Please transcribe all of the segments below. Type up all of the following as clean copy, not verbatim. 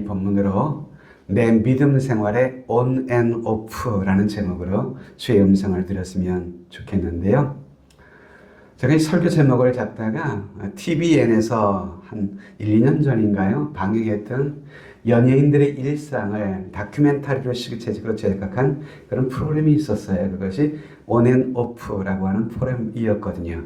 이 본문으로 내 믿음 생활의 on and off라는 제목으로 주의 음성을 들었으면 좋겠는데요. 제가 이 설교 제목을 잡다가 TVN에서 한 1, 2년 전인가요? 방영했던 연예인들의 일상을 다큐멘터리로 재직으로 제작한 그런 프로그램이 있었어요. 그것이 on and off라고 하는 프로그램이었거든요.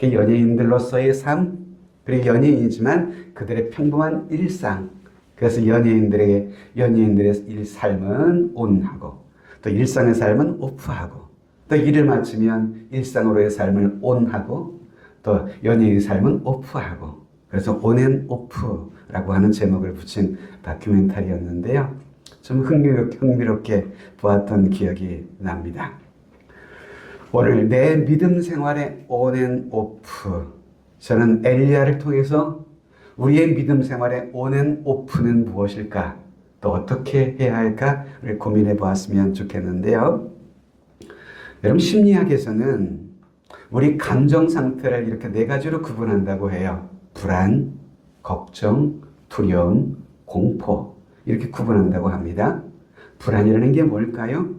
연예인들로서의 삶, 그리고 연예인이지만 그들의 평범한 일상. 그래서 연예인들의 삶은 온하고, 또 일상의 삶은 오프하고, 또 일을 마치면 일상으로의 삶을 온하고, 또 연예인의 삶은 오프하고, 그래서 온앤오프라고 하는 제목을 붙인 다큐멘터리였는데요. 좀 흥미롭게 보았던 기억이 납니다. 오늘 내 믿음 생활의 온앤오프, 저는 엘리야를 통해서 우리의 믿음 생활의 온앤오프는 무엇일까? 또 어떻게 해야 할까를 고민해 보았으면 좋겠는데요. 여러분, 심리학에서는 우리 감정 상태를 이렇게 네 가지로 구분한다고 해요. 불안, 걱정, 두려움, 공포, 이렇게 구분한다고 합니다. 불안이라는 게 뭘까요?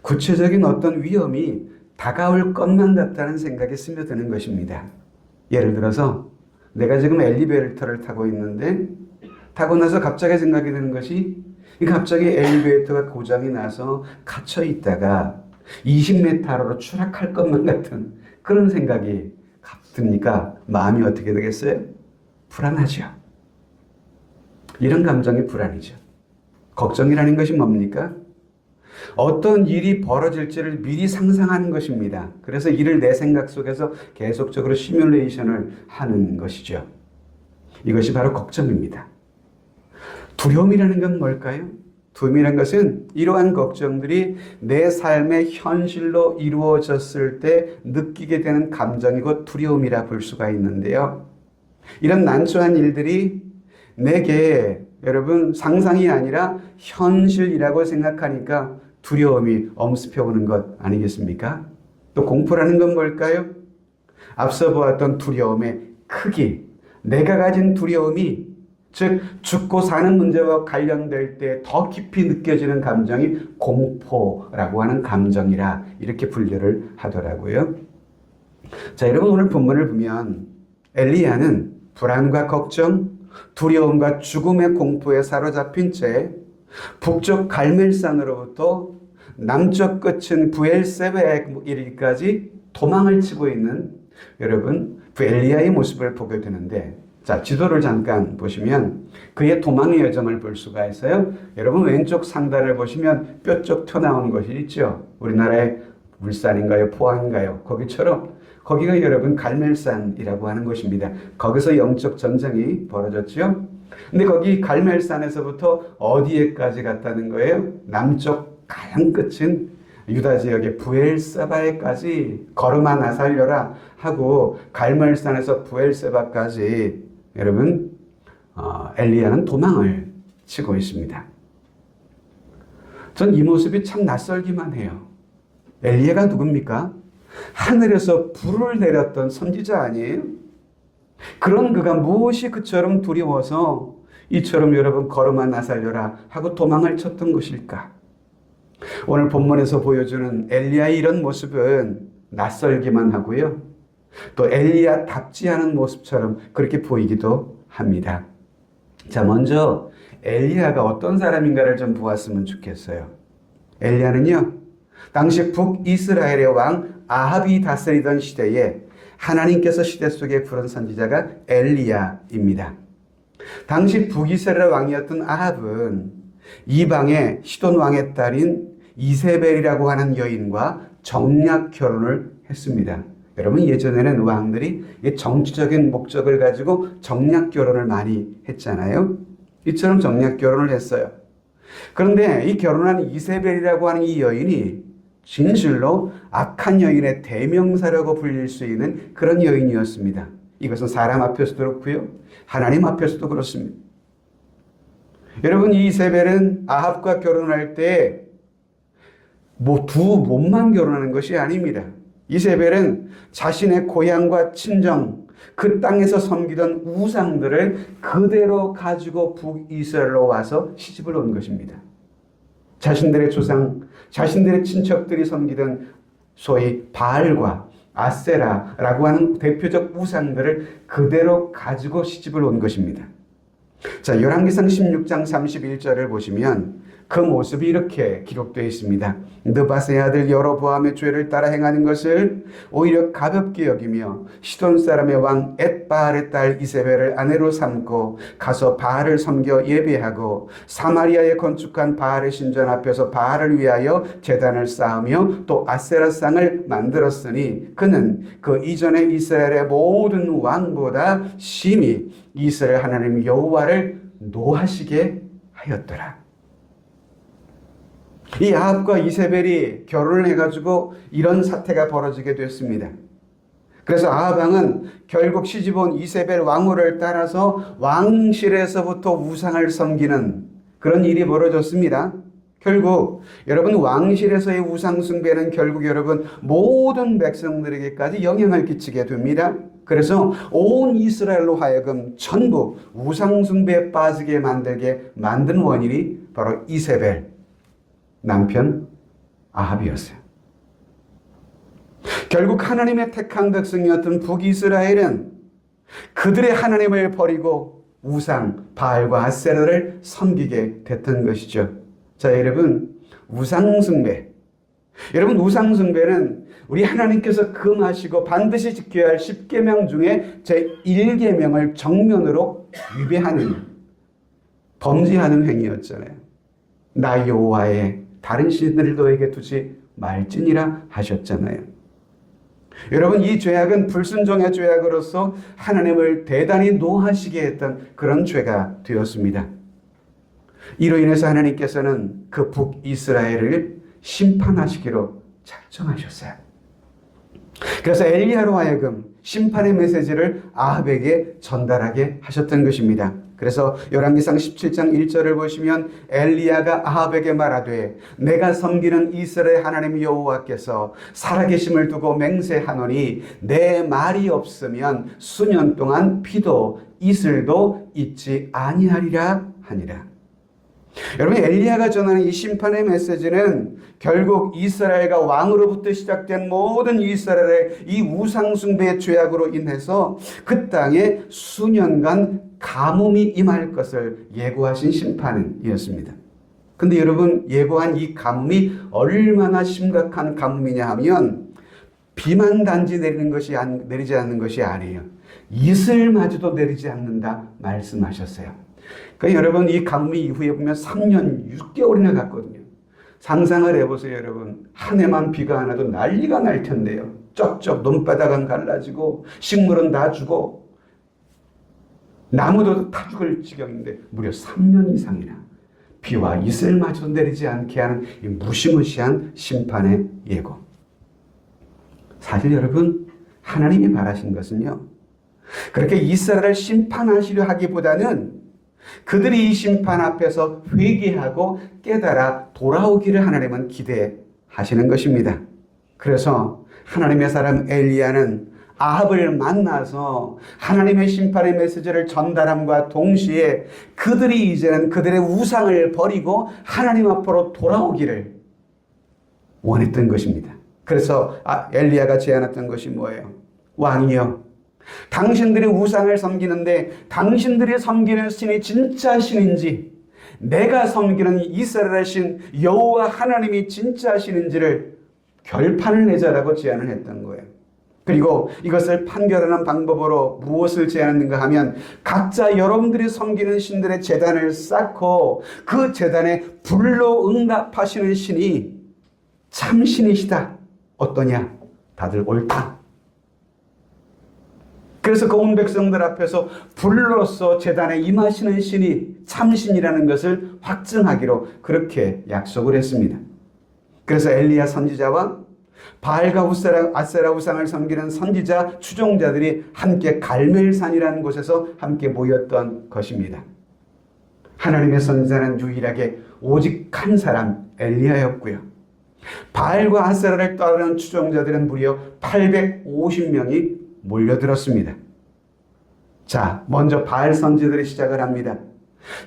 구체적인 어떤 위험이 다가올 것만 같다는 생각이 스며드는 것입니다. 예를 들어서 내가 지금 엘리베이터를 타고 있는데 타고 나서 갑자기 생각이 드는 것이 갑자기 엘리베이터가 고장이 나서 갇혀 있다가 20m로 추락할 것만 같은 그런 생각이 듭니까? 마음이 어떻게 되겠어요? 불안하죠. 이런 감정이 불안이죠. 걱정이라는 것이 뭡니까? 어떤 일이 벌어질지를 미리 상상하는 것입니다. 그래서 이를 내 생각 속에서 계속적으로 시뮬레이션을 하는 것이죠. 이것이 바로 걱정입니다. 두려움이라는 건 뭘까요? 두려움이라는 것은 이러한 걱정들이 내 삶의 현실로 이루어졌을 때 느끼게 되는 감정이 곧 두려움이라 볼 수가 있는데요. 이런 난처한 일들이 내게 여러분 상상이 아니라 현실이라고 생각하니까 두려움이 엄습해오는 것 아니겠습니까? 또 공포라는 건 뭘까요? 앞서 보았던 두려움의 크기, 내가 가진 두려움이 즉 죽고 사는 문제와 관련될 때 더 깊이 느껴지는 감정이 공포라고 하는 감정이라 이렇게 분류를 하더라고요. 자, 여러분, 오늘 본문을 보면 엘리야는 불안과 걱정, 두려움과 죽음의 공포에 사로잡힌 채 북쪽 갈멜산으로부터 남쪽 끝은 브엘세바에 이르기까지 도망을 치고 있는 여러분 그 엘리야의 모습을 보게 되는데, 자, 지도를 잠깐 보시면 그의 도망의 여정을 볼 수가 있어요. 여러분 왼쪽 상단을 보시면 뼈쪽 튀어나오는 것이 있죠. 우리나라의 울산인가요? 포항인가요? 거기처럼 거기가 여러분 갈멜산이라고 하는 곳입니다. 거기서 영적 전쟁이 벌어졌죠. 근데 거기 갈멜산에서부터 어디에까지 갔다는 거예요? 남쪽 가장 끝인 유다 지역의 브엘세바에까지 걸음아 나살려라 하고 갈멜산에서 브엘세바까지 여러분 엘리야는 도망을 치고 있습니다. 전 이 모습이 참 낯설기만 해요. 엘리야가 누굽니까? 하늘에서 불을 내렸던 선지자 아니에요? 그런 그가 무엇이 그처럼 두려워서 이처럼 여러분 걸음아 나살려라 하고 도망을 쳤던 것일까? 오늘 본문에서 보여주는 엘리야의 이런 모습은 낯설기만 하고요. 또 엘리야답지 않은 모습처럼 그렇게 보이기도 합니다. 자, 먼저 엘리야가 어떤 사람인가를 좀 보았으면 좋겠어요. 엘리야는요, 당시 북이스라엘의 왕 아합이 다스리던 시대에 하나님께서 시대 속에 부른 선지자가 엘리야입니다. 당시 북이스라엘 왕이었던 아합은 이방의 시돈 왕의 딸인 이세벨이라고 하는 여인과 정략 결혼을 했습니다. 여러분, 예전에는 왕들이 정치적인 목적을 가지고 정략 결혼을 많이 했잖아요. 이처럼 정략 결혼을 했어요. 그런데 이 결혼한 이세벨이라고 하는 이 여인이 진실로 악한 여인의 대명사라고 불릴 수 있는 그런 여인이었습니다. 이것은 사람 앞에서도 그렇고요, 하나님 앞에서도 그렇습니다. 여러분, 이 이세벨은 아합과 결혼할 때 두 몸만 결혼하는 것이 아닙니다. 이세벨은 자신의 고향과 친정, 그 땅에서 섬기던 우상들을 그대로 가지고 북이스라엘로 와서 시집을 온 것입니다. 자신들의 조상, 자신들의 친척들이 섬기던 소위 바알과 아세라라고 하는 대표적 우상들을 그대로 가지고 시집을 온 것입니다. 자, 열왕기상 16장 31절을 보시면 그 모습이 이렇게 기록되어 있습니다. 느밧의 아들 여로보암의 죄를 따라 행하는 것을 오히려 가볍게 여기며 시돈 사람의 왕 엣바알의 딸 이세벨을 아내로 삼고 가서 바알을 섬겨 예배하고 사마리아에 건축한 바알의 신전 앞에서 바알을 위하여 제단을 쌓으며 또 아세라상을 만들었으니 그는 그 이전에 이스라엘의 모든 왕보다 심히 이스라엘 하나님 여호와를 노하시게 하였더라. 이 아합과 이세벨이 결혼을 해가지고 이런 사태가 벌어지게 됐습니다. 그래서 아합 왕은 결국 시집온 이세벨 왕후를 따라서 왕실에서부터 우상을 섬기는 그런 일이 벌어졌습니다. 결국 여러분 왕실에서의 우상 숭배는 결국 여러분 모든 백성들에게까지 영향을 끼치게 됩니다. 그래서 온 이스라엘로 하여금 전부 우상 숭배에 빠지게 만들게 만든 원인이 바로 이세벨 남편 아합이었어요. 결국 하나님의 택한 백성이었던 북이스라엘은 그들의 하나님을 버리고 우상 바알과 아세라를 섬기게 됐던 것이죠. 자, 여러분 우상 숭배, 여러분 우상 숭배는 우리 하나님께서 금하시고 반드시 지켜야 할 10계명 중에 제1계명을 정면으로 위배하는 범죄하는 행위였잖아요. 나 여호와의 다른 신들을 너에게 두지 말지니라 하셨잖아요. 여러분 이 죄악은 불순종의 죄악으로서 하나님을 대단히 노하시게 했던 그런 죄가 되었습니다. 이로 인해서 하나님께서는 그 북이스라엘을 심판하시기로 작정하셨어요. 그래서 엘리야로 하여금 심판의 메시지를 아합에게 전달하게 하셨던 것입니다. 그래서 열왕기상 17장 1절을 보시면 엘리야가 아합에게 말하되 내가 섬기는 이스라엘 하나님 여호와께서 살아계심을 두고 맹세하노니 내 말이 없으면 수년 동안 비도 이슬도 있지 아니하리라 하니라. 여러분 엘리야가 전하는 이 심판의 메시지는 결국 이스라엘과 왕으로부터 시작된 모든 이스라엘의 이 우상숭배의 죄악으로 인해서 그 땅에 수년간 가뭄이 임할 것을 예고하신 심판이었습니다. 근데 여러분 예고한 이 가뭄이 얼마나 심각한 가뭄이냐 하면 비만 단지 내리지 않는 것이 아니에요. 이슬마저도 내리지 않는다 말씀하셨어요. 그러니까 여러분 이 가뭄이 이후에 보면 3년 6개월이나 갔거든요. 상상을 해보세요. 여러분 한 해만 비가 안 와도 난리가 날 텐데요. 쩍쩍 논바닥은 갈라지고 식물은 다 죽고 나무도 다 죽을 지경인데 무려 3년 이상이나 비와 이슬마저도 내리지 않게 하는 이 무시무시한 심판의 예고. 사실 여러분 하나님이 바라신 것은요, 그렇게 이스라엘을 심판하시려 하기보다는 그들이 이 심판 앞에서 회개하고 깨달아 돌아오기를 하나님은 기대하시는 것입니다. 그래서 하나님의 사람 엘리야는 아합을 만나서 하나님의 심판의 메시지를 전달함과 동시에 그들이 이제는 그들의 우상을 버리고 하나님 앞으로 돌아오기를 원했던 것입니다. 그래서 엘리야가 제안했던 것이 뭐예요? 왕이여, 당신들이 우상을 섬기는데 당신들이 섬기는 신이 진짜 신인지, 내가 섬기는 이스라엘의 신 여호와 하나님이 진짜 신인지를 결판을 내자라고 제안을 했던 거예요. 그리고 이것을 판결하는 방법으로 무엇을 제안했는가 하면 각자 여러분들이 섬기는 신들의 제단을 쌓고 그 제단에 불로 응답하시는 신이 참 신이시다. 어떠냐? 다들 옳다. 그래서 그 온 백성들 앞에서 불로서 제단에 임하시는 신이 참신이라는 것을 확증하기로 그렇게 약속을 했습니다. 그래서 엘리야 선지자와 바알과 아세라 우상을 섬기는 선지자 추종자들이 함께 갈멜산이라는 곳에서 함께 모였던 것입니다. 하나님의 선지자는 유일하게 오직 한 사람 엘리야였고요. 바알과 아세라를 따르는 추종자들은 무려 850명이 몰려들었습니다. 자, 먼저 바알 선지들이 시작을 합니다.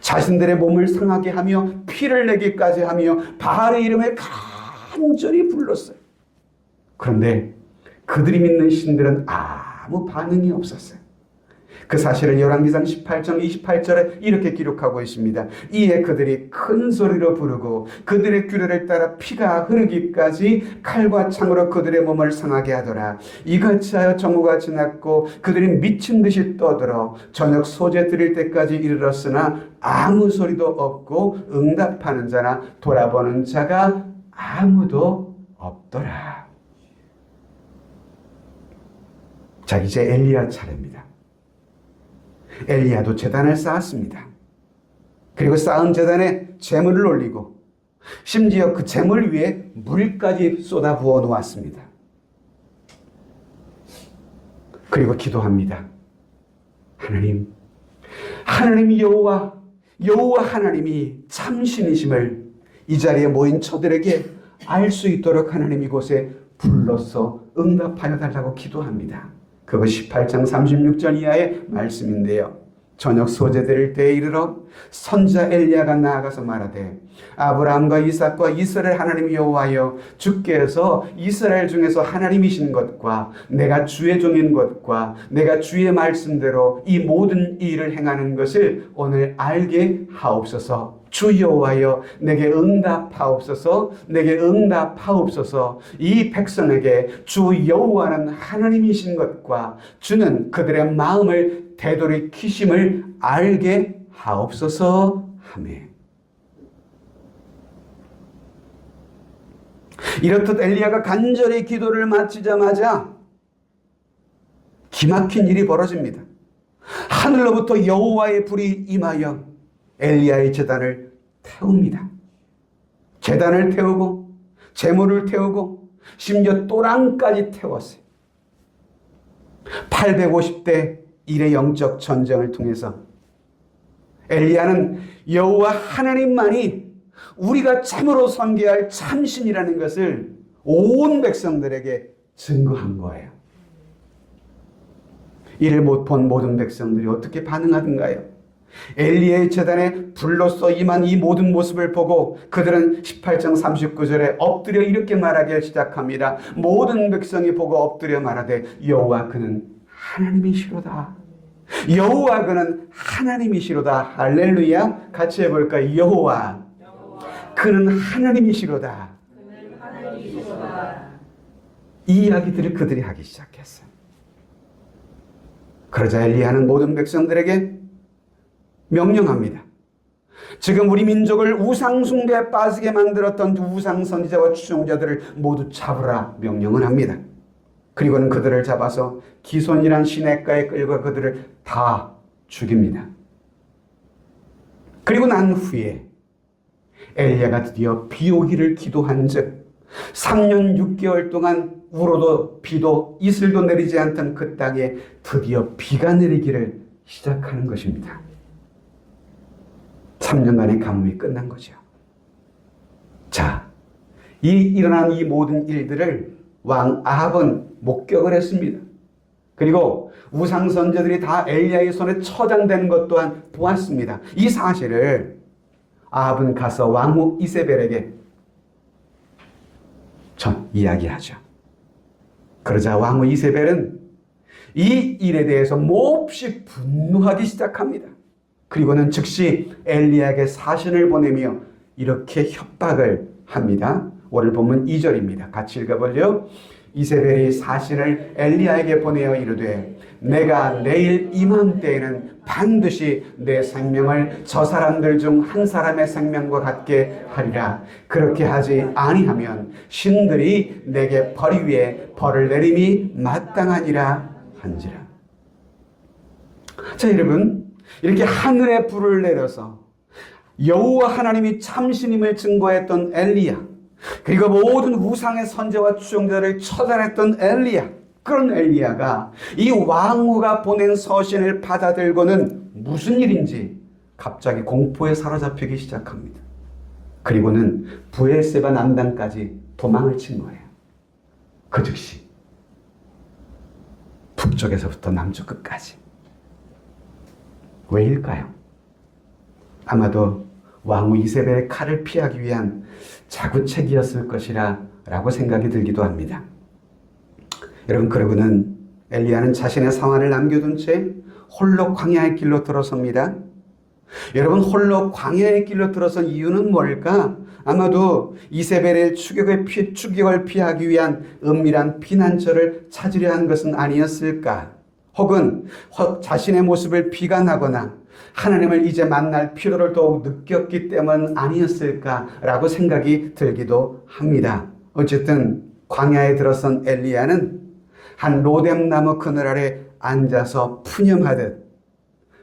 자신들의 몸을 상하게 하며 피를 내기까지 하며 바알의 이름을 간절히 불렀어요. 그런데 그들이 믿는 신들은 아무 반응이 없었어요. 그 사실을 열왕기상 18장 28절에 이렇게 기록하고 있습니다. 이에 그들이 큰 소리로 부르고 그들의 규례를 따라 피가 흐르기까지 칼과 창으로 그들의 몸을 상하게 하더라. 이같이 하여 정오가 지났고 그들이 미친 듯이 떠들어 저녁 소재 드릴 때까지 이르렀으나 아무 소리도 없고 응답하는 자나 돌아보는 자가 아무도 없더라. 자, 이제 엘리야 차례입니다. 엘리야도 제단을 쌓았습니다. 그리고 쌓은 제단에 제물을 올리고 심지어 그 제물 위에 물까지 쏟아 부어 놓았습니다. 그리고 기도합니다. 하나님 여호와 하나님이 참신이심을 이 자리에 모인 저들에게 알 수 있도록 하나님 이곳에 불러서 응답하여 달라고 기도합니다. 그거 18장 36절 이하의 말씀인데요. 저녁 소재 드릴 때에 이르러 선지자 엘리야가 나아가서 말하되 아브라함과 이삭과 이스라엘 하나님 여호와여 주께서 이스라엘 중에서 하나님이신 것과 내가 주의 종인 것과 내가 주의 말씀대로 이 모든 일을 행하는 것을 오늘 알게 하옵소서. 주 여호와여 내게 응답하옵소서. 내게 응답하옵소서. 이 백성에게 주 여호와는 하나님이신 것과 주는 그들의 마음을 되돌이키심을 알게 하옵소서 하며 이렇듯 엘리야가 간절히 기도를 마치자마자 기막힌 일이 벌어집니다. 하늘로부터 여호와의 불이 임하여 엘리야의 제단을 태웁니다. 제단을 태우고 제물을 태우고 심지어 또랑까지 태웠어요. 850대 1의 영적 전쟁을 통해서 엘리야는 여호와 하나님만이 우리가 참으로 섬겨야 할 참신이라는 것을 온 백성들에게 증거한 거예요. 이를 못 본 모든 백성들이 어떻게 반응하던가요? 엘리야의 제단에 불로써 임한 이 모든 모습을 보고 그들은 18장 39절에 엎드려 이렇게 말하기 시작합니다. 모든 백성이 보고 엎드려 말하되 여호와 그는 하나님이시로다. 여호와 그는 하나님이시로다. 할렐루야. 같이 해볼까요? 여호와 그는 하나님이시로다. 이 이야기들을 그들이 하기 시작했어요. 그러자 엘리야는 모든 백성들에게 명령합니다. 지금 우리 민족을 우상 숭배에 빠지게 만들었던 우상 선지자와 추종자들을 모두 잡으라 명령을 합니다. 그리고는 그들을 잡아서 기손이란 시냇가에 끌고 그들을 다 죽입니다. 그리고 난 후에 엘리야가 드디어 비 오기를 기도한즉 3년 6개월 동안 우로도 비도 이슬도 내리지 않던 그 땅에 드디어 비가 내리기를 시작하는 것입니다. 3년간의 가뭄이 끝난 거죠. 자, 일어난 이 모든 일들을 왕 아합은 목격을 했습니다. 그리고 우상 선지자들이 다 엘리야의 손에 처장되는 것 또한 보았습니다. 이 사실을 아합은 가서 왕후 이세벨에게 이야기하죠. 그러자 왕후 이세벨은 이 일에 대해서 몹시 분노하기 시작합니다. 그리고는 즉시 엘리야에게 사신을 보내며 이렇게 협박을 합니다. 오늘 본문 2절입니다. 같이 읽어볼래요? 이세벨이 사신을 엘리야에게 보내어 이르되 내가 내일 이맘때에는 반드시 내 생명을 저 사람들 중 한 사람의 생명과 같게 하리라. 그렇게 하지 아니하면 신들이 내게 벌 위에 벌을 내림이 마땅하니라 한지라. 자, 여러분, 이렇게 하늘에 불을 내려서 여호와 하나님이 참신임을 증거했던 엘리야, 그리고 모든 우상의 선지자와 추종자를 처단했던 엘리야, 그런 엘리야가 이 왕후가 보낸 서신을 받아들고는 무슨 일인지 갑자기 공포에 사로잡히기 시작합니다. 그리고는 브엘세바 남당까지 도망을 친 거예요. 그 즉시 북쪽에서부터 남쪽 끝까지 왜일까요? 아마도 왕후 이세벨의 칼을 피하기 위한 자구책이었을 것이라 라고 생각이 들기도 합니다. 여러분, 그러고는 엘리야는 자신의 상환을 남겨둔 채 홀로 광야의 길로 들어섭니다. 여러분, 홀로 광야의 길로 들어선 이유는 뭘까? 아마도 이세벨의 추격을 피하기 위한 은밀한 피난처를 찾으려 한 것은 아니었을까? 혹은 자신의 모습을 비관하거나 하나님을 이제 만날 필요를 더욱 느꼈기 때문 아니었을까라고 생각이 들기도 합니다. 어쨌든 광야에 들어선 엘리야는 한 로뎀나무 그늘 아래 앉아서 푸념하듯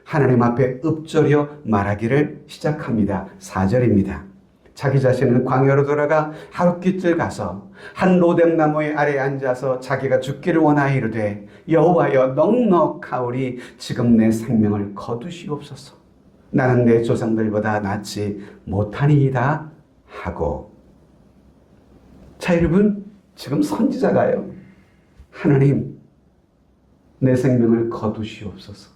하나님 앞에 읊조려 말하기를 시작합니다. 4절입니다. 자기 자신은 광야로 돌아가 하룻깃을 가서 한 로뎀나무의 아래에 앉아서 자기가 죽기를 원하여 이르되 여호와여 넉넉하오리 지금 내 생명을 거두시옵소서. 나는 내 조상들보다 낫지 못하니이다 하고. 자, 여러분, 지금 선지자가요, 하나님 내 생명을 거두시옵소서.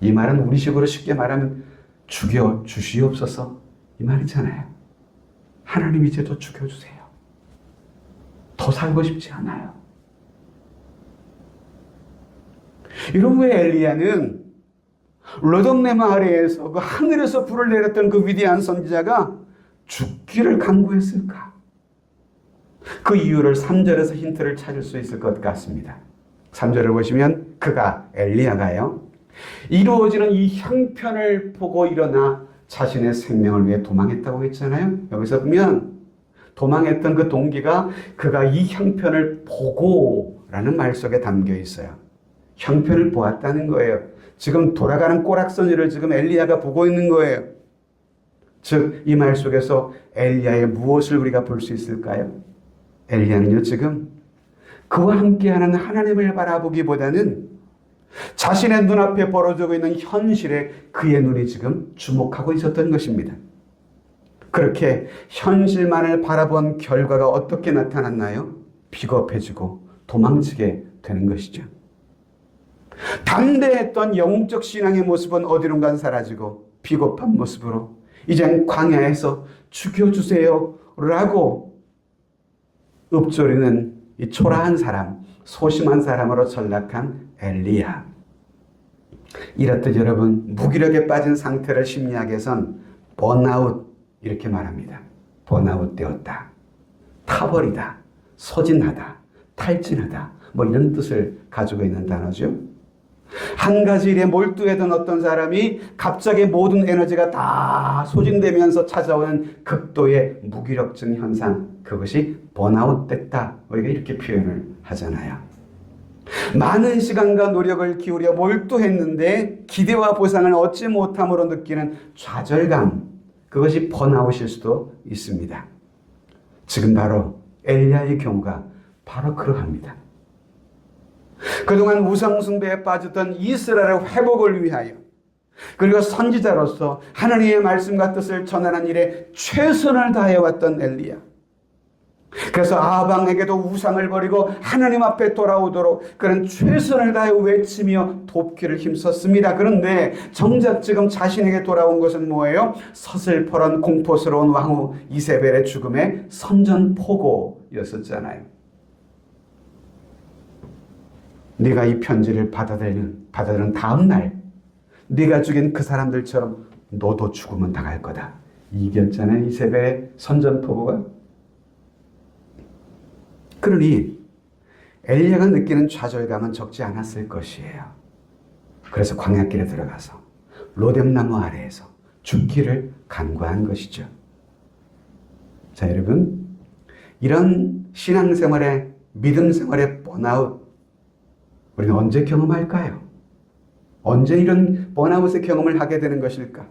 이 말은 우리식으로 쉽게 말하면 죽여 주시옵소서 이 말이잖아요. 하나님 이제 더 죽여주세요. 더 살고 싶지 않아요. 이런 후에 엘리야는 로뎀나무 아래에서 그 하늘에서 불을 내렸던 그 위대한 선지자가 죽기를 간구했을까? 그 이유를 3절에서 힌트를 찾을 수 있을 것 같습니다. 3절을 보시면 엘리야가요, 이루어지는 이 형편을 보고 일어나 자신의 생명을 위해 도망했다고 했잖아요. 여기서 보면 도망했던 그 동기가 그가 이 형편을 보고라는 말 속에 담겨 있어요. 형편을 보았다는 거예요. 지금 돌아가는 꼬락서니를 지금 엘리야가 보고 있는 거예요. 즉, 이 말 속에서 엘리야의 무엇을 우리가 볼 수 있을까요? 엘리야는요, 지금 그와 함께하는 하나님을 바라보기보다는 자신의 눈앞에 벌어지고 있는 현실에 그의 눈이 지금 주목하고 있었던 것입니다. 그렇게 현실만을 바라본 결과가 어떻게 나타났나요? 비겁해지고 도망치게 되는 것이죠. 담대했던 영적 신앙의 모습은 어디론가 사라지고 비겁한 모습으로 이젠 광야에서 죽여주세요 라고 읊조리는 이 초라한 사람, 소심한 사람으로 전락한 엘리야. 이렇듯 여러분, 무기력에 빠진 상태를 심리학에선 번아웃 이렇게 말합니다. 번아웃 되었다, 타버리다, 소진하다, 탈진하다, 뭐 이런 뜻을 가지고 있는 단어죠. 한 가지 일에 몰두했던 어떤 사람이 갑자기 모든 에너지가 다 소진되면서 찾아오는 극도의 무기력증 현상, 그것이 번아웃 됐다, 우리가 이렇게 표현을 하잖아요. 많은 시간과 노력을 기울여 몰두했는데 기대와 보상을 얻지 못함으로 느끼는 좌절감, 그것이 번아웃일 수도 있습니다. 지금 바로 엘리야의 경우가 바로 그러합니다. 그동안 우상숭배에 빠졌던 이스라엘의 회복을 위하여, 그리고 선지자로서 하나님의 말씀과 뜻을 전하는 일에 최선을 다해왔던 엘리야. 그래서 아방에게도 우상을 버리고 하나님 앞에 돌아오도록 그런 최선을 다해 외치며 돕기를 힘썼습니다. 그런데 정작 지금 자신에게 돌아온 것은 뭐예요? 서슬퍼런 공포스러운 왕후 이세벨의 죽음의 선전포고였었잖아요. 네가 이 편지를 받아들인 다음 날 네가 죽인 그 사람들처럼 너도 죽으면 당할 거다, 이겼잖아요, 이세벨의 선전포고가. 그러니 엘리야가 느끼는 좌절감은 적지 않았을 것이에요. 그래서 광야길에 들어가서 로뎀나무 아래에서 죽기를 간구한 것이죠. 자, 여러분, 이런 신앙생활의, 믿음생활의 번아웃, 우리는 언제 경험할까요? 언제 이런 번아웃의 경험을 하게 되는 것일까?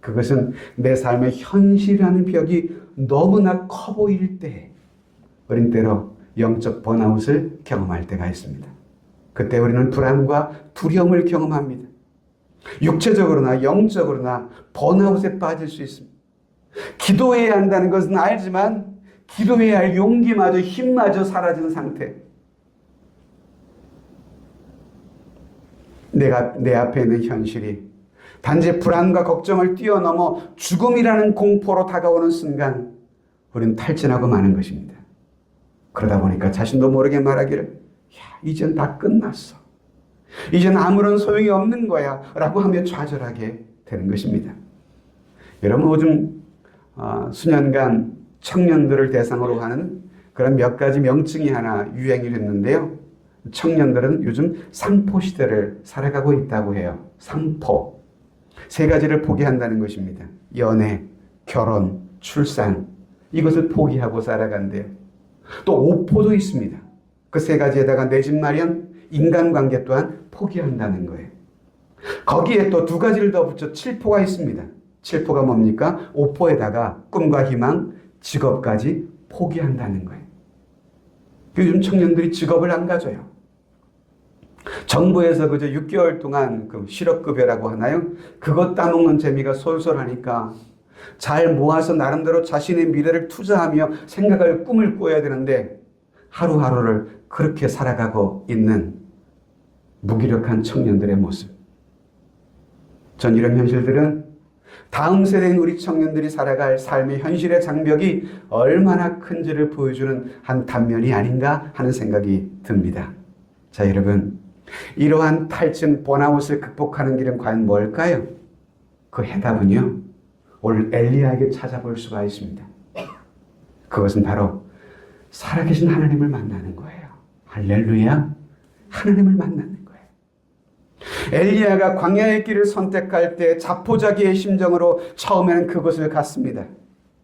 그것은 내 삶의 현실이라는 벽이 너무나 커 보일 때, 우린 때로 영적 번아웃을 경험할 때가 있습니다. 그때 우리는 불안과 두려움을 경험합니다. 육체적으로나 영적으로나 번아웃에 빠질 수 있습니다. 기도해야 한다는 것은 알지만 기도해야 할 용기마저 힘마저 사라진 상태. 내 앞에 있는 현실이 단지 불안과 걱정을 뛰어넘어 죽음이라는 공포로 다가오는 순간 우리는 탈진하고 마는 것입니다. 그러다 보니까 자신도 모르게 말하기를 야, 이젠 다 끝났어. 이젠 아무런 소용이 없는 거야 라고 하며 좌절하게 되는 것입니다. 여러분 요즘 수년간 청년들을 대상으로 하는 그런 몇 가지 명칭이 하나 유행이 됐는데요. 청년들은 요즘 상포 시대를 살아가고 있다고 해요. 상포. 세 가지를 포기한다는 것입니다. 연애, 결혼, 출산. 이것을 포기하고 살아간대요. 또 오포도 있습니다. 그 세 가지에다가 내 집 마련, 인간관계 또한 포기한다는 거예요. 거기에 또 두 가지를 더 붙여 칠포가 있습니다. 칠포가 뭡니까? 오포에다가 꿈과 희망, 직업까지 포기한다는 거예요. 요즘 청년들이 직업을 안 가져요. 정부에서 그저 6개월 동안 그 실업급여라고 하나요? 그것 따먹는 재미가 솔솔하니까 잘 모아서 나름대로 자신의 미래를 투자하며 생각할 꿈을 꿔야 되는데 하루하루를 그렇게 살아가고 있는 무기력한 청년들의 모습. 전 이런 현실들은 다음 세대인 우리 청년들이 살아갈 삶의 현실의 장벽이 얼마나 큰지를 보여주는 한 단면이 아닌가 하는 생각이 듭니다. 자, 여러분, 이러한 탈진 번아웃을 극복하는 길은 과연 뭘까요? 그 해답은요, 오늘 엘리야에게 찾아볼 수가 있습니다. 그것은 바로 살아계신 하나님을 만나는 거예요. 할렐루야, 하나님을 만나는 거예요. 엘리야가 광야의 길을 선택할 때 자포자기의 심정으로 처음에는 그곳을 갔습니다.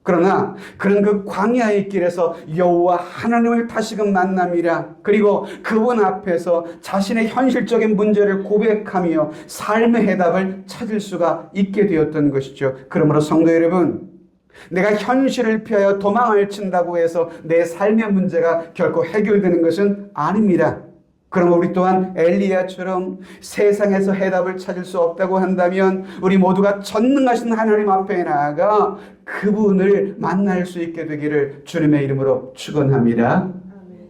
그러나 그는 그 광야의 길에서 여호와 하나님을 다시금 만남이라, 그리고 그분 앞에서 자신의 현실적인 문제를 고백하며 삶의 해답을 찾을 수가 있게 되었던 것이죠. 그러므로 성도 여러분, 내가 현실을 피하여 도망을 친다고 해서 내 삶의 문제가 결코 해결되는 것은 아닙니다. 그러면 우리 또한 엘리야처럼 세상에서 해답을 찾을 수 없다고 한다면 우리 모두가 전능하신 하나님 앞에 나아가 그분을 만날 수 있게 되기를 주님의 이름으로 축원합니다.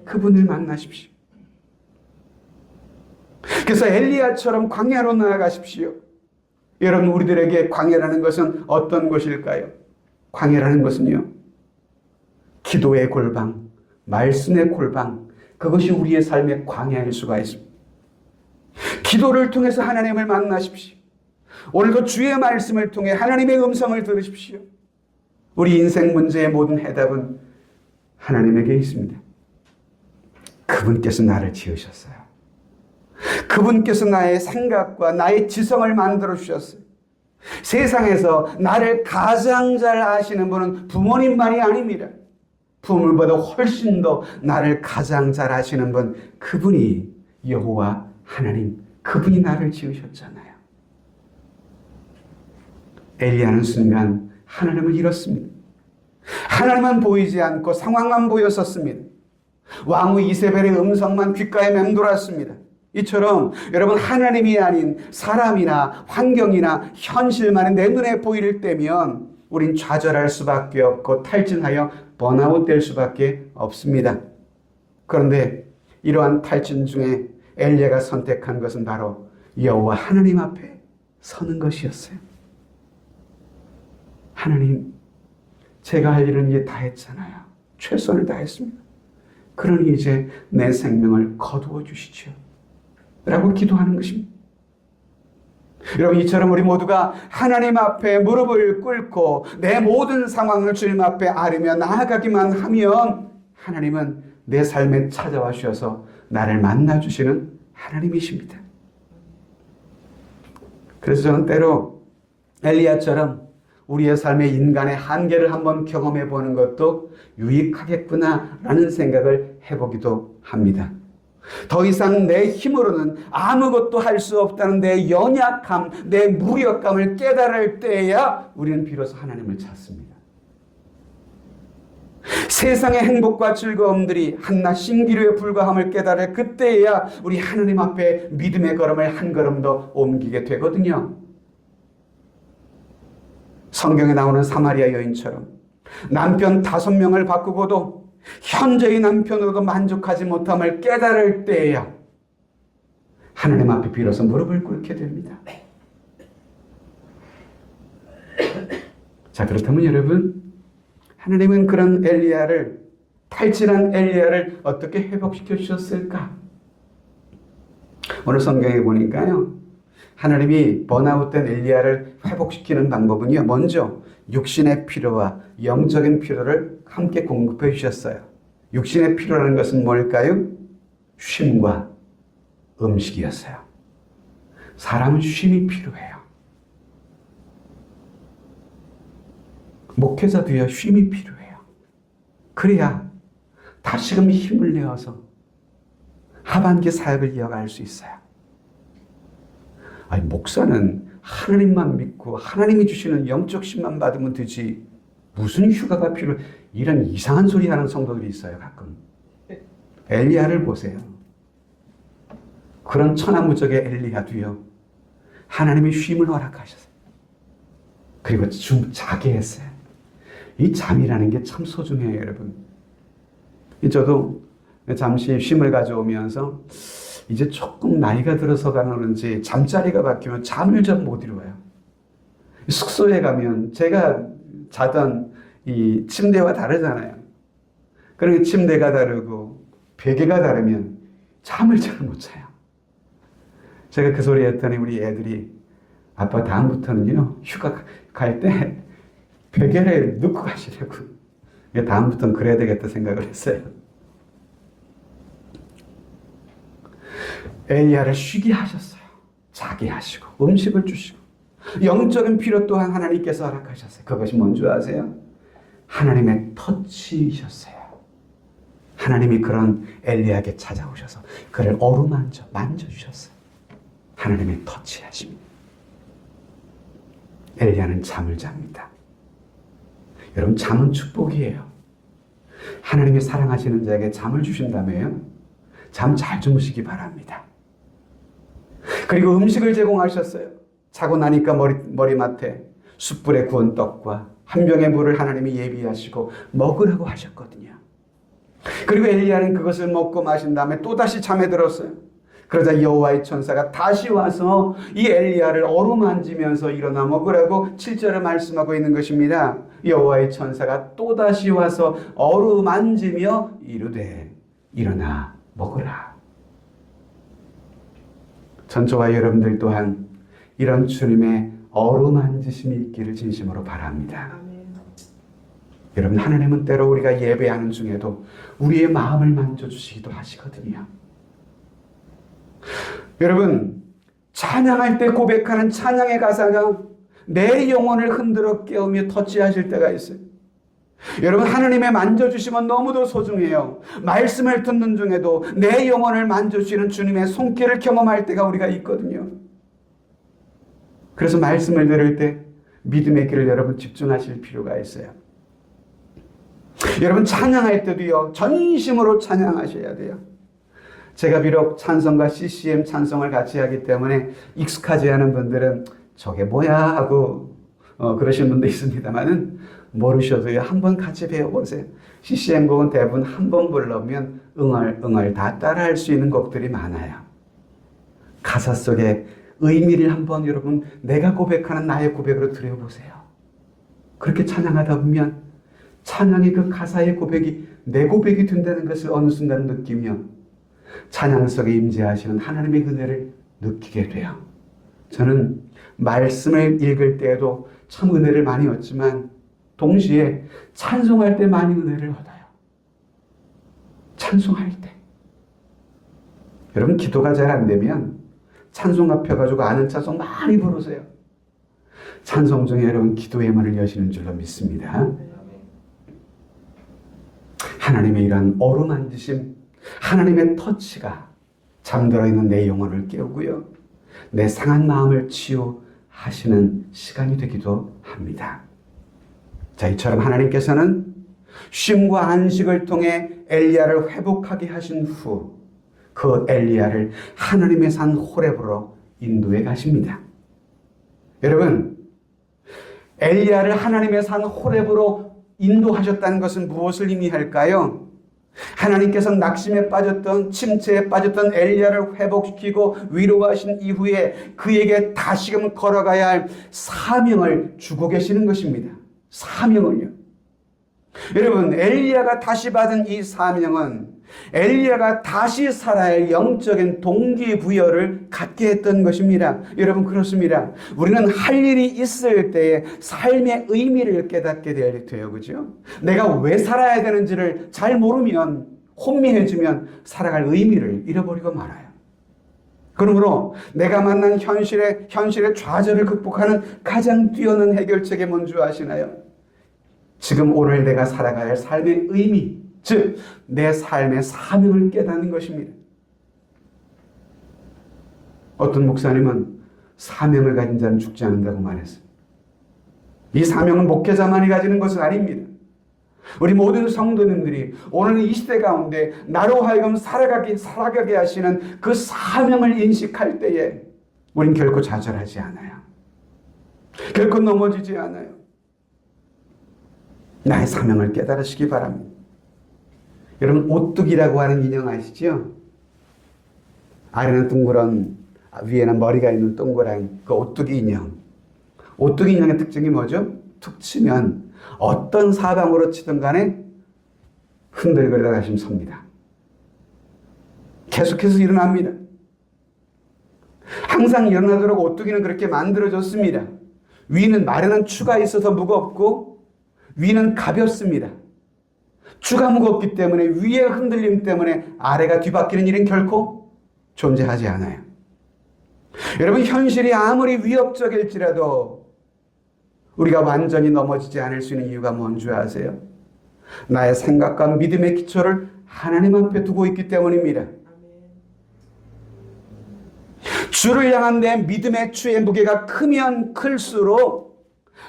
그분을 만나십시오. 그래서 엘리야처럼 광야로 나아가십시오. 여러분, 우리들에게 광야라는 것은 어떤 것일까요? 광야라는 것은요, 기도의 골방, 말씀의 골방, 그것이 우리의 삶의 광야일 수가 있습니다. 기도를 통해서 하나님을 만나십시오. 오늘도 주의 말씀을 통해 하나님의 음성을 들으십시오. 우리 인생 문제의 모든 해답은 하나님에게 있습니다. 그분께서 나를 지으셨어요. 그분께서 나의 생각과 나의 지성을 만들어 주셨어요. 세상에서 나를 가장 잘 아시는 분은 부모님만이 아닙니다. 부모님보다 훨씬 더 나를 가장 잘 아시는 분, 그분이 여호와 하나님, 그분이 나를 지으셨잖아요. 엘리야는 순간 하나님을 잃었습니다. 하나님은 보이지 않고 상황만 보였었습니다. 왕후 이세벨의 음성만 귓가에 맴돌았습니다. 이처럼 여러분, 하나님이 아닌 사람이나 환경이나 현실만이 내 눈에 보일 때면 우린 좌절할 수밖에 없고 탈진하여 번아웃 될 수밖에 없습니다. 그런데 이러한 탈진 중에 엘리야가 선택한 것은 바로 여호와 하나님 앞에 서는 것이었어요. 하나님, 제가 할 일은 이제 다 했잖아요. 최선을 다했습니다. 그러니 이제 내 생명을 거두어 주시죠 라고 기도하는 것입니다. 여러분, 이처럼 우리 모두가 하나님 앞에 무릎을 꿇고 내 모든 상황을 주님 앞에 아뢰며 나아가기만 하면 하나님은 내 삶에 찾아와 주셔서 나를 만나주시는 하나님이십니다. 그래서 저는 때로 엘리야처럼 우리의 삶의 인간의 한계를 한번 경험해 보는 것도 유익하겠구나라는 생각을 해보기도 합니다. 더 이상 내 힘으로는 아무것도 할 수 없다는 내 연약함, 내 무력감을 깨달을 때에야 우리는 비로소 하나님을 찾습니다. 세상의 행복과 즐거움들이 한낱 신기루에 불과함을 깨달을 그때에야 우리 하나님 앞에 믿음의 걸음을 한 걸음 더 옮기게 되거든요. 성경에 나오는 사마리아 여인처럼 남편 5명을 바꾸고도 현재의 남편으로도 만족하지 못함을 깨달을 때에야 하나님 앞에 비로소 무릎을 꿇게 됩니다. 자, 그렇다면 여러분, 하나님은 그런 엘리야를, 탈진한 엘리야를 어떻게 회복시켜 주셨을까? 오늘 성경에 보니까요, 하나님이 번아웃된 엘리야를 회복시키는 방법은요, 먼저 육신의 필요와 영적인 필요를 함께 공급해 주셨어요. 육신의 필요라는 것은 뭘까요? 쉼과 음식이었어요. 사람은 쉼이 필요해요. 목회자도요, 쉼이 필요해요. 그래야 다시금 힘을 내어서 하반기 사역을 이어갈 수 있어요. 아니, 목사는 하나님만 믿고 하나님이 주시는 영적 쉼만 받으면 되지 무슨 휴가가 필요해? 이런 이상한 소리 하는 성도들이 있어요, 가끔. 엘리야를 보세요. 그런 천하무적의 엘리야도요, 하나님이 쉼을 허락하셨어요. 그리고 자게 했어요. 이 잠이라는 게 참 소중해요, 여러분. 저도 잠시 쉼을 가져오면서 이제 조금 나이가 들어서 그런지 잠자리가 바뀌면 잠을 좀 못 이루어요. 숙소에 가면 제가 자던 이 침대와 다르잖아요. 그러니까 침대가 다르고 베개가 다르면 잠을 잘 못 자요. 제가 그 소리 했더니 우리 애들이 아빠 다음부터는요, 휴가 갈 때 베개를 넣고 가시려고. 다음부터는 그래야 되겠다 생각을 했어요. 엘리야를 쉬게 하셨어요. 자게 하시고 음식을 주시고 영적인 필요 또한 하나님께서 허락하셨어요. 그것이 뭔지 아세요? 하나님의 터치이셨어요. 하나님이 그런 엘리야에게 찾아오셔서 그를 어루만져 만져주셨어요. 하나님의 터치하십니다. 엘리야는 잠을 잡니다. 여러분, 잠은 축복이에요. 하나님이 사랑하시는 자에게 잠을 주신다며요. 잠 잘 주무시기 바랍니다. 그리고 음식을 제공하셨어요. 자고 나니까 머리맡에 숯불에 구운 떡과 한 병의 물을 하나님이 예비하시고 먹으라고 하셨거든요. 그리고 엘리야는 그것을 먹고 마신 다음에 또다시 잠에 들었어요. 그러자 여호와의 천사가 다시 와서 이 엘리야를 어루만지면서 일어나 먹으라고 7절을 말씀하고 있는 것입니다. 여호와의 천사가 또다시 와서 어루만지며 이르되 일어나 먹으라. 저와 여러분들 또한 이런 주님의 어루만지심이 있기를 진심으로 바랍니다. 여러분, 하나님은 때로 우리가 예배하는 중에도 우리의 마음을 만져주시기도 하시거든요. 여러분, 찬양할 때 고백하는 찬양의 가사가 내 영혼을 흔들어 깨우며 터치하실 때가 있어요. 여러분, 하나님의 만져주심은 너무도 소중해요. 말씀을 듣는 중에도 내 영혼을 만져주시는 주님의 손길을 경험할 때가 우리가 있거든요. 그래서 말씀을 들을 때 믿음의 길을 여러분 집중하실 필요가 있어요. 여러분, 찬양할 때도요, 전심으로 찬양하셔야 돼요. 제가 비록 찬송과 CCM 찬송을 같이 하기 때문에 익숙하지 않은 분들은 저게 뭐야 하고 그러시는 분도 있습니다만은 모르셔도요, 한번 같이 배워보세요. CCM 곡은 대부분 한 번 불러면 응얼응얼 다 따라할 수 있는 곡들이 많아요. 가사 속에 의미를 한번 여러분 내가 고백하는 나의 고백으로 들여보세요. 그렇게 찬양하다 보면 찬양의 그 가사의 고백이 내 고백이 된다는 것을 어느 순간 느끼며 찬양 속에 임재하시는 하나님의 은혜를 느끼게 돼요. 저는 말씀을 읽을 때에도 참 은혜를 많이 얻지만 동시에 찬송할 때 많이 은혜를 얻어요. 찬송할 때. 여러분, 기도가 잘 안 되면 찬송가 펴가지고 아는 찬송 많이 부르세요. 찬송 중에 여러분 기도의 문을 여시는 줄로 믿습니다. 하나님의 이러한 어루만지심, 하나님의 터치가 잠들어 있는 내 영혼을 깨우고요, 내 상한 마음을 치유하시는 시간이 되기도 합니다. 자, 이처럼 하나님께서는 쉼과 안식을 통해 엘리야를 회복하게 하신 후 그 엘리야를 하나님의 산 호렙으로 인도해 가십니다. 여러분, 엘리야를 하나님의 산 호렙으로 인도하셨다는 것은 무엇을 의미할까요? 하나님께서 낙심에 빠졌던, 침체에 빠졌던 엘리야를 회복시키고 위로하신 이후에 그에게 다시금 걸어가야 할 사명을 주고 계시는 것입니다. 사명을요. 여러분, 엘리야가 다시 받은 이 사명은 엘리야가 다시 살아야 할 영적인 동기부여를 갖게 했던 것입니다. 여러분, 그렇습니다. 우리는 할 일이 있을 때에 삶의 의미를 깨닫게 돼요. 그죠? 내가 왜 살아야 되는지를 잘 모르면, 혼미해지면 살아갈 의미를 잃어버리고 말아요. 그러므로 내가 만난 현실의 좌절을 극복하는 가장 뛰어난 해결책이 뭔지 아시나요? 지금 오늘 내가 살아가야 할 삶의 의미, 즉 내 삶의 사명을 깨닫는 것입니다. 어떤 목사님은 사명을 가진 자는 죽지 않는다고 말했어요. 이 사명은 목회자만이 가지는 것은 아닙니다. 우리 모든 성도님들이 오늘 이 시대 가운데 나로 하여금 살아가게 하시는 그 사명을 인식할 때에 우린 결코 좌절하지 않아요. 결코 넘어지지 않아요. 나의 사명을 깨달으시기 바랍니다. 여러분, 오뚜기라고 하는 인형 아시죠? 아래는 둥그런, 위에는 머리가 있는 동그란 그 오뚜기 인형. 오뚜기 인형의 특징이 뭐죠? 툭 치면 어떤 사방으로 치든 간에 흔들거리다 다시 섭니다. 계속해서 일어납니다. 항상 일어나도록 오뚜기는 그렇게 만들어졌습니다. 위는 마련한 추가 있어서 무겁고 위는 가볍습니다. 추가 무겁기 때문에 위의 흔들림 때문에 아래가 뒤바뀌는 일은 결코 존재하지 않아요. 여러분, 현실이 아무리 위협적일지라도 우리가 완전히 넘어지지 않을 수 있는 이유가 뭔지 아세요? 나의 생각과 믿음의 기초를 하나님 앞에 두고 있기 때문입니다. 주를 향한 내 믿음의 추의 무게가 크면 클수록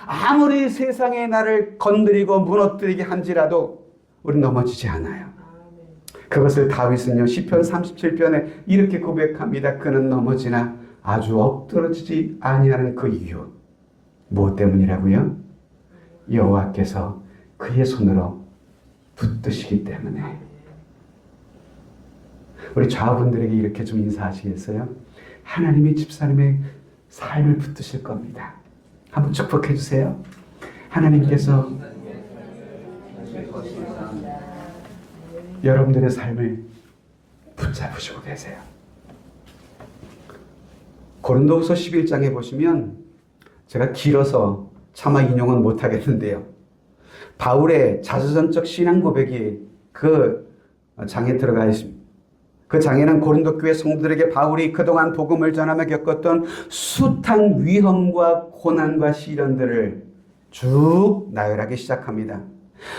아무리 세상에 나를 건드리고 무너뜨리게 한지라도 우리는 넘어지지 않아요. 그것을 다윗은요, 시편 37편에 이렇게 고백합니다. 그는 넘어지나 아주 엎드러지지 아니하는 그 이유. 무엇 때문이라고요? 여호와께서 그의 손으로 붙드시기 때문에. 우리 좌우분들에게 이렇게 좀 인사하시겠어요? 하나님이 집사님의 삶을 붙드실 겁니다. 한번 축복해 주세요. 하나님께서 여러분들의 삶을 붙잡으시고 계세요. 고린도후서 11장에 보시면, 제가 길어서 차마 인용은 못하겠는데요, 바울의 자서전적 신앙 고백이 그 장에 들어가 있습니다. 그 장에는 고린도 교회 성도들에게 바울이 그동안 복음을 전하며 겪었던 숱한 위험과 고난과 시련들을 쭉 나열하기 시작합니다.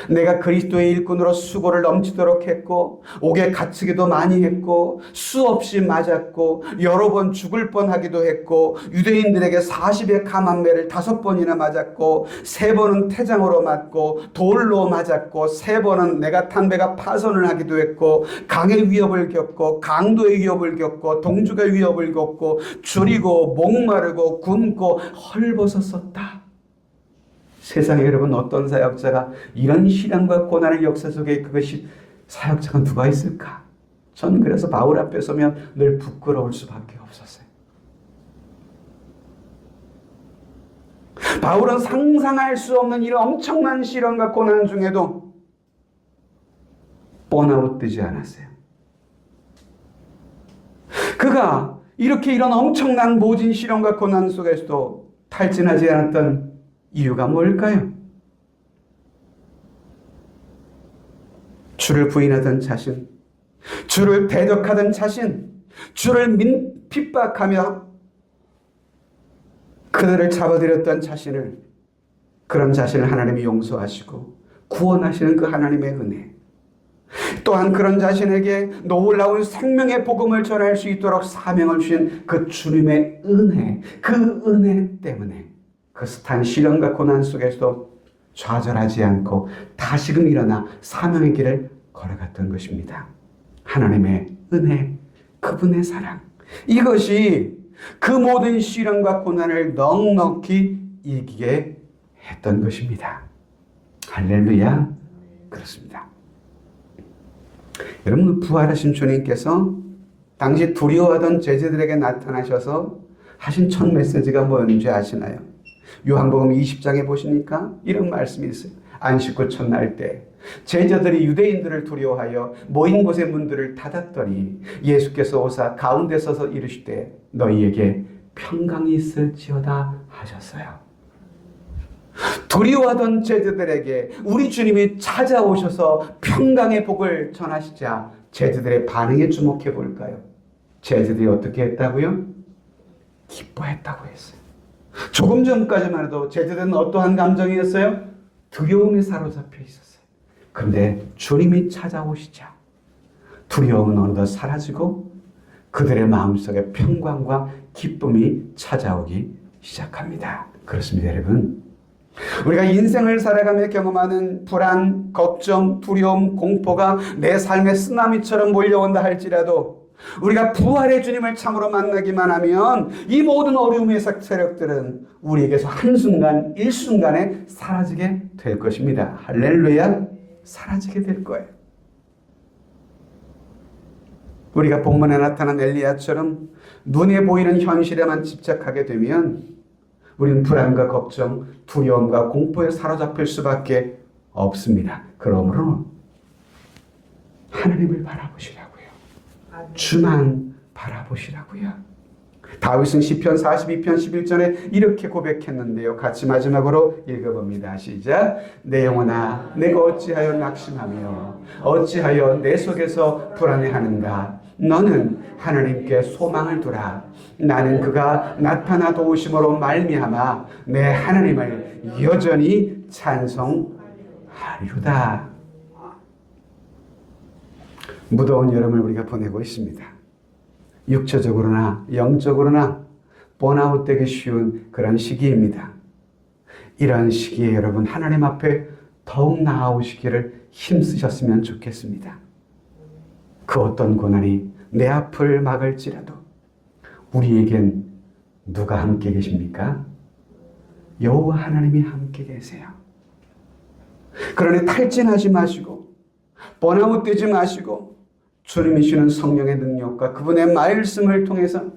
내가 그리스도의 일꾼으로 수고를 넘치도록 했고, 옥에 갇히기도 많이 했고, 수없이 맞았고, 여러 번 죽을 뻔하기도 했고, 유대인들에게 40의 감한매를 5번이나 맞았고, 3번은 태장으로 맞고, 돌로 맞았고, 3번은 내가 탄 배가 파손을 하기도 했고, 강의 위협을 겪고, 강도의 위협을 겪고, 동족의 위협을 겪고, 줄이고 목마르고 굶고 헐벗었었다. 세상에 여러분, 어떤 사역자가 이런 시련과 고난의 역사 속에 그것이 사역자가 누가 있을까? 저는 그래서 바울 앞에 서면 늘 부끄러울 수밖에 없었어요. 바울은 상상할 수 없는 이런 엄청난 시련과 고난 중에도 번아웃 되지 않았어요. 그가 이렇게 이런 엄청난 모진 시련과 고난 속에서도 탈진하지 않았던 이유가 뭘까요? 주를 부인하던 자신, 주를 대적하던 자신, 주를 핍박하며 그들을 잡아들였던 자신을, 그런 자신을 하나님이 용서하시고 구원하시는 그 하나님의 은혜, 또한 그런 자신에게 놀라운 생명의 복음을 전할 수 있도록 사명을 주신 그 주님의 은혜, 그 은혜 때문에 그 숱한 시련과 고난 속에서도 좌절하지 않고 다시금 일어나 사명의 길을 걸어갔던 것입니다. 하나님의 은혜, 그분의 사랑, 이것이 그 모든 시련과 고난을 넉넉히 이기게 했던 것입니다. 할렐루야. 그렇습니다. 여러분, 부활하신 주님께서 당시 두려워하던 제자들에게 나타나셔서 하신 첫 메시지가 뭐였는지 아시나요? 요한복음 20장에 보시니까 이런 말씀이 있어요. 안식구 첫날 때 제자들이 유대인들을 두려워하여 모인 곳의 문들을 닫았더니 예수께서 오사 가운데 서서 이르시되 너희에게 평강이 있을지어다 하셨어요. 두려워하던 제자들에게 우리 주님이 찾아오셔서 평강의 복을 전하시자 제자들의 반응에 주목해 볼까요? 제자들이 어떻게 했다고요? 기뻐했다고 했어요. 조금 전까지만 해도 제자들은 어떠한 감정이었어요? 두려움에 사로잡혀 있었어요. 그런데 주님이 찾아오시자 두려움은 어느덧 사라지고 그들의 마음속에 평강과 기쁨이 찾아오기 시작합니다. 그렇습니다, 여러분. 우리가 인생을 살아가며 경험하는 불안, 걱정, 두려움, 공포가 내 삶의 쓰나미처럼 몰려온다 할지라도 우리가 부활의 주님을 참으로 만나기만 하면 이 모든 어려움의 세력들은 우리에게서 한순간, 일순간에 사라지게 될 것입니다. 할렐루야! 사라지게 될 거예요. 우리가 본문에 나타난 엘리야처럼 눈에 보이는 현실에만 집착하게 되면 우리는 불안과 걱정, 두려움과 공포에 사로잡힐 수밖에 없습니다. 그러므로 하나님을 바라보시라고요. 주만 바라보시라고요. 다윗은 시편 42편 11절에 이렇게 고백했는데요. 같이 마지막으로 읽어봅니다. 시작. 내 영혼아 내가 어찌하여 낙심하며 어찌하여 내 속에서 불안해하는가. 너는 하나님께 소망을 두라. 나는 그가 나타나 도우심으로 말미암아 내 하나님을 여전히 찬송하리로다. 무더운 여름을 우리가 보내고 있습니다. 육체적으로나 영적으로나 번아웃되기 쉬운 그런 시기입니다. 이러한 시기에 여러분 하나님 앞에 더욱 나아오시기를 힘쓰셨으면 좋겠습니다. 그 어떤 고난이 내 앞을 막을지라도 우리에겐 누가 함께 계십니까? 여호와 하나님이 함께 계세요. 그러니 탈진하지 마시고 번아웃 되지 마시고 주님이 주는 성령의 능력과 그분의 말씀을 통해서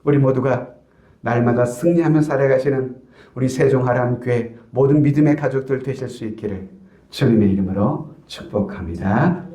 우리 모두가 날마다 승리하며 살아가시는 우리 세종하람교회 모든 믿음의 가족들 되실 수 있기를 주님의 이름으로 축복합니다.